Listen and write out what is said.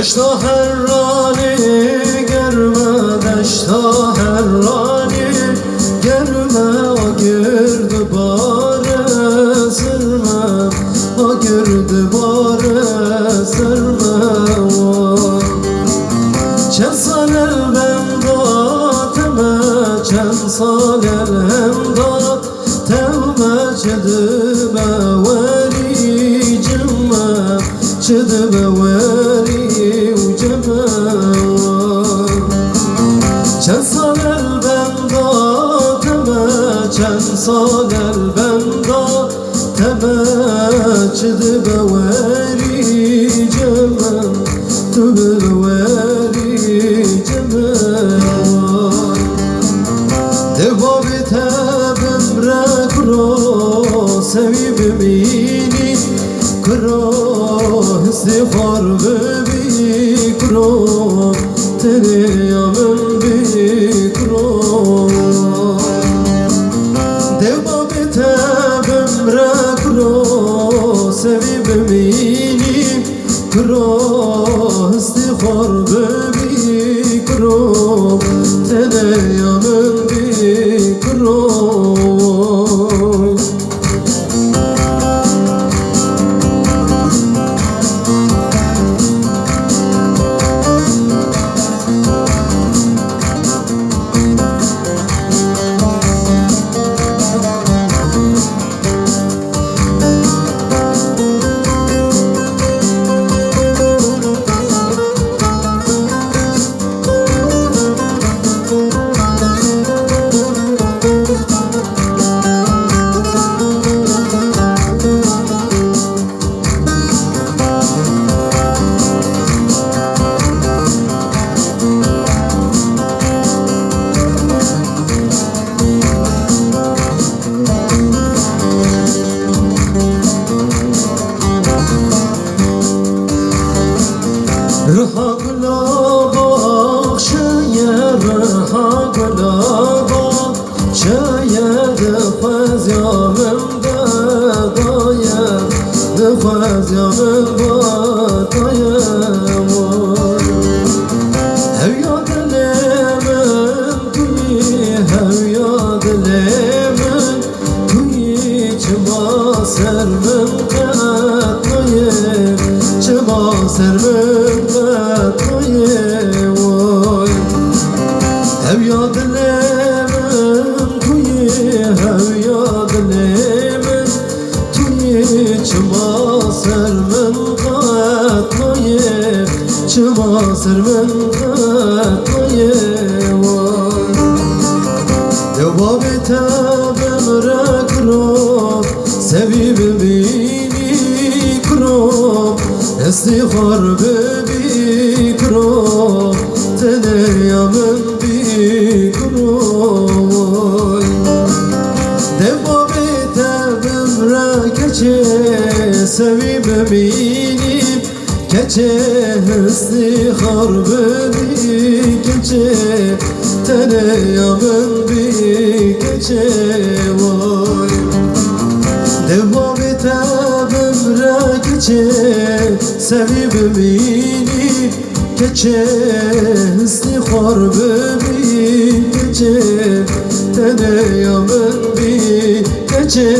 دشتا هرانی گرمه دشتا هرانی گرمه آگرد باره سرمه آگرد باره سرمه چند سال البم داتمه چند سال الهم داتمه چدمه وری جمه چدمه وری و جمه چند سال البم داتمه چند سال البم داتمه چدمه وری جمه تبل وری جمه دبابی تبم را کرو سوی ببینی کرو استغفار ببی کرو تنیامن بی کرو دبابی تبم را کرو سوی ببینی کرو استغفار ببی کرو تنیامن بی کرو رها گلابا شاید رها گلابا شاید خوزیامم دادایم خوزیامم بادایم هویا دلمن توی هویا دلمن توی چما سرمن قطعیم چما سرمن هویا دلمن توی هویا دلمن توی چما سرمن قطعیم چما سرمن قطعیم دواب تبم را کرو سوی ببینی کرو استغفار ببی کرو تنیامن بی کرو دوابی تبم را کچه سوی ببینیم کچه استغفار ببی کچه تنیامن بی کچه دوابی تبم را کچه سوی ببینی کچه استغفار ببی کچه تنیامن بی کچه